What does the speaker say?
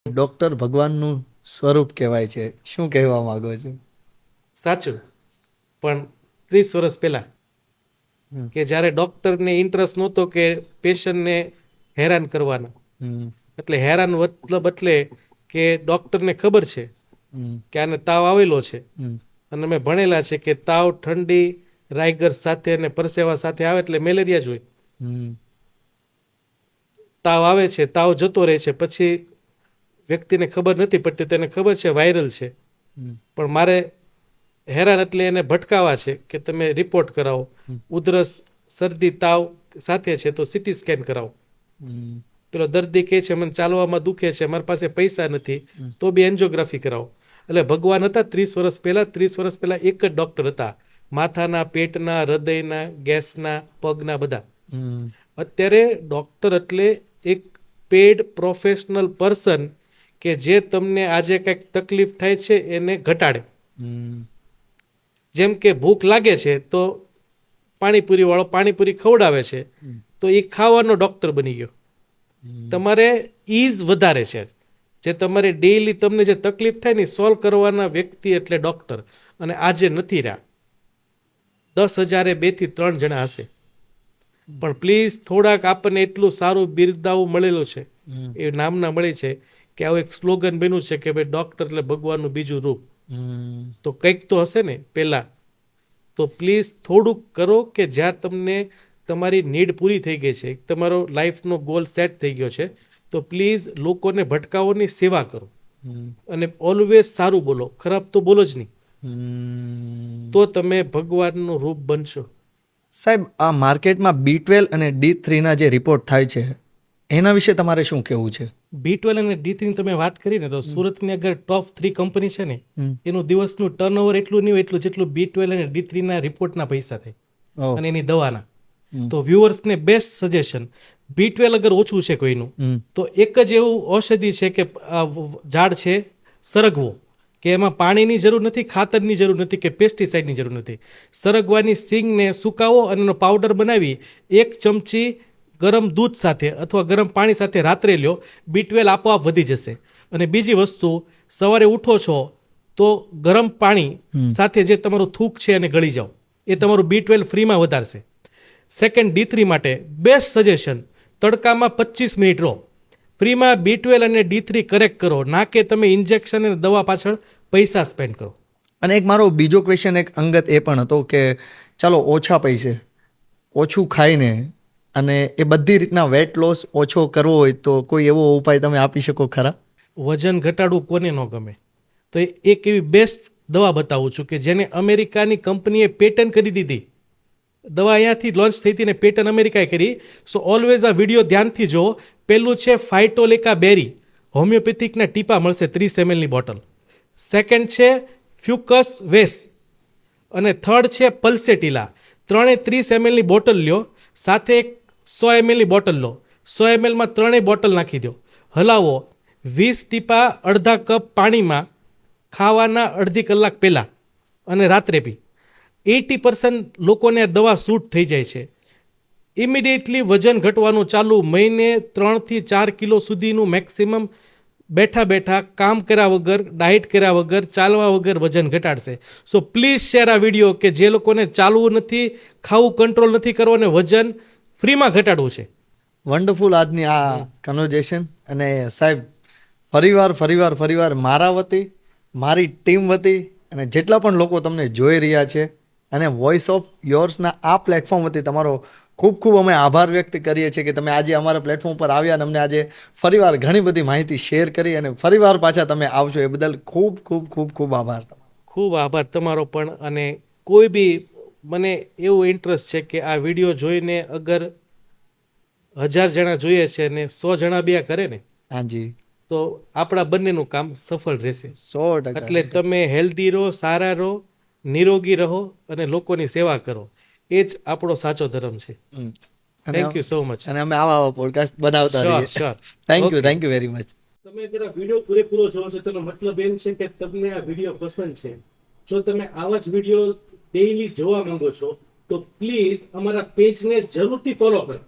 Doctor ભગવાનનું સ્વરૂપ કહેવાય છે. શું કહેવા માંગો છો? સાચું. પણ 30 વર્ષ પહેલા કે જ્યારે ડોક્ટરને ઇન્ટરેસ્ટ નહોતો કે પેશન્ટને હેરાન કરવાના, એટલે હેરાન મતલબ એટલે કે ડોક્ટરને ખબર છે કે આને તાવ આવેલો છે અને અમે ભણેલા છે કે તાવ ઠંડી રાઈગર સાથે અને પરસેવા સાથે આવે એટલે મેલેરિયા જ હોય. તાવ આવે છે, તાવ જતો રહે છે, પછી વ્યક્તિને ખબર નથી પડતી, તેને ખબર છે વાયરલ છે, પણ મારે હેરાન એટલે એને ભટકાવા છે કે તમે રિપોર્ટ કરાવો, ઉધરસ શરદી તાવ સાથે છે તો સીટી સ્કેન કરાવો. પેલો દર્દી કહે છે મને ચાલવામાં દુખે છે, મારી પાસે પૈસા નથી, તો બી એન્જિયોગ્રાફી કરાવો. એટલે ભગવાન હતા 30 વર્ષ પહેલા એક જ ડોક્ટર હતા, માથાના, પેટના, હૃદયના, ગેસના, પગના, બધા. અત્યારે ડોક્ટર એટલે એક પેડ પ્રોફેશનલ પર્સન કે જે તમને આજે કંઈક તકલીફ થાય છે એને ઘટાડે. જેમ કે ભૂખ લાગે છે તો પાણીપુરી વાળો પાણીપુરી ખવડાવે છે તો એ ખાવાનો ડોક્ટર બની ગયો. તમારે ઈઝ વધારે છે, જે તમારે ડેઈલી તમને જે તકલીફ થાય ને સોલ્વ કરવાના વ્યક્તિ એટલે ડોક્ટર. અને આજે નથી રહ્યા. 10,000 2 થી 3 જણા હશે, પણ પ્લીઝ થોડાક આપણને એટલું સારું બિરદાવું મળેલું છે, એ નામના મળી છે કે આવું એક સ્લોગન બન્યું છે કે ભાઈ ડોક્ટર એટલે ભગવાનનું બીજું રૂપ. તો કંઈક તો હશે ને પહેલા. તો પ્લીઝ થોડુંક કરો કે જ્યાં તમને તમારી નીડ પૂરી થઈ ગઈ છે, તમારો લાઈફનો ગોલ સેટ થઈ ગયો છે, તો પ્લીઝ લોકોને ભટકાવોની સેવા કરો અને ઓલવેઝ સારું બોલો, ખરાબ તો બોલો જ નહીં. તો તમે ભગવાનનું રૂપ બનશો. સાહેબ, આ માર્કેટમાં B12 અને D3ના જે રિપોર્ટ થાય છે એના વિશે તમારે શું કહેવું છે? B12 અને D3 ની તમે વાત કરી ને, તો સુરતની અગર ટોપ 3 કંપની છે ને, એનું દિવસનું ટર્નઓવર એટલું નહીં હોય જેટલું B12 અને D3 ના રિપોર્ટના પૈસા થાય અને એની દવાના. તો વ્યુઅર્સને બેસ્ટ સજેશન, B12 અગર ઓછું છે કોઈનું, તો એક જ એવું ઔષધિ છે કે ઝાડ છે સરગવો, કે એમાં પાણીની જરૂર નથી, ખાતરની જરૂર નથી કે પેસ્ટિસાઇડની જરૂર નથી. સરગવાની સિંગને સુકાવો અને એનો પાવડર બનાવી 1 ચમચી ગરમ દૂધ સાથે અથવા ગરમ પાણી સાથે રાત્રે લ્યો, B12 આપોઆપ વધી જશે. અને બીજી વસ્તુ, સવારે ઉઠો છો તો ગરમ પાણી સાથે જે તમારું થૂક છે એને ગળી જાઓ, એ તમારું B12 ફ્રીમાં વધારશે. સેકન્ડ, D3 માટે બેસ્ટ સજેશન, તડકામાં 25 મિનિટ રહો, ફ્રીમાં B12 અને D3 કરેક્ટ કરો, ના કે તમે ઇન્જેક્શન અને દવા પાછળ પૈસા સ્પેન્ડ કરો. અને એક મારો બીજો ક્વેશ્ચન એક અંગત એ પણ હતો કે ચાલો ઓછા પૈસે ઓછું ખાઈને અને એ બધી રીતના વેટ લોસ ઓછો કરવો હોય તો કોઈ એવો ઉપાય તમે આપી શકો ખરા? વજન ઘટાડવું કોને ન ગમે? તો એક એવી બેસ્ટ દવા બતાવું છું કે જેને અમેરિકાની કંપનીએ પેટન્ટ કરી દીધી. દવા અહીંયાથી લોન્ચ થઈ હતી ને પેટન્ટ અમેરિકાએ કરી. સો ઓલવેઝ આ વિડીયો ધ્યાનથી જુઓ. પહેલું છે ફાઇટોલેકા બેરી, હોમિયોપેથિકના ટીપા મળશે 30 ml ની બોટલ. સેકન્ડ છે ફ્યુકસ વેસ અને થર્ડ છે પલ્સેટિલા. ત્રણે 30 ml ની બોટલ લ્યો, સાથે એક 100 ml ની બોટલ લો. 100 ml માં ત્રણેય બોટલ નાખી દો, હલાવો, 20 ટીપા અડધા કપ પાણીમાં ખાવાના અડધી કલાક પહેલાં અને રાત્રે પી. 80% લોકોને આ દવા સૂટ થઈ જાય છે. ઇમિડિયેટલી વજન ઘટવાનું ચાલુ. મહિને 3 થી 4 કિલો સુધીનું મેક્સિમમ બેઠા બેઠા કામ કર્યા વગર, ડાયટ કર્યા વગર, ચાલવા વગર વજન ઘટાડશે. સો પ્લીઝ શેર આ વિડીયો કે જે લોકોને ચાલવું નથી, ખાવું કંટ્રોલ નથી કરવો અને વજન ફ્રીમાં ઘટાડવું છે. વન્ડરફુલ આજની આ કન્વર્ઝેશન. અને સાહેબ, ફરીવાર મારા વતી, મારી ટીમ વતી અને જેટલા પણ લોકો તમને જોઈ રહ્યા છે અને વોઇસ ઓફ યોર્સના આ પ્લેટફોર્મ વતી તમારો ખૂબ ખૂબ અમે આભાર વ્યક્ત કરીએ છીએ કે તમે આજે અમારા પ્લેટફોર્મ પર આવ્યા અને અમને આજે ફરીવાર ઘણી બધી માહિતી શેર કરી અને ફરીવાર પાછા તમે આવશો એ બદલ ખૂબ ખૂબ ખૂબ ખૂબ આભાર. ખૂબ આભાર તમારો પણ. અને કોઈ બી, મને એવું ઇન્ટરેસ્ટ છે કે આ વિડીયો જોઈને અગર 1000 જણા જોઈએ છે અને 100 જણા બી આ કરે ને, હાજી, તો આપણા બંનેનું કામ સફળ રહેશે. 100%. એટલે તમે હેલ્ધી રહો, સારા રહો, નિરોગી રહો અને લોકોની સેવા કરો. એ જ આપણો સાચો ધર્મ છે. Thank you so much. અને અમે આવા પોડકાસ્ટ બનાવતા રહીએ. Sure. Thank you very much. તમે જરા વિડીયો પૂરેપૂરો જોવો છો તેનો મતલબ એમ છે કે તમને આ વિડીયો પસંદ છે. જો તમે આવા જ વિડીયો ડેઈલી જોવા માંગો છો તો પ્લીઝ અમારા પેજને જરૂરથી ફોલો કરો.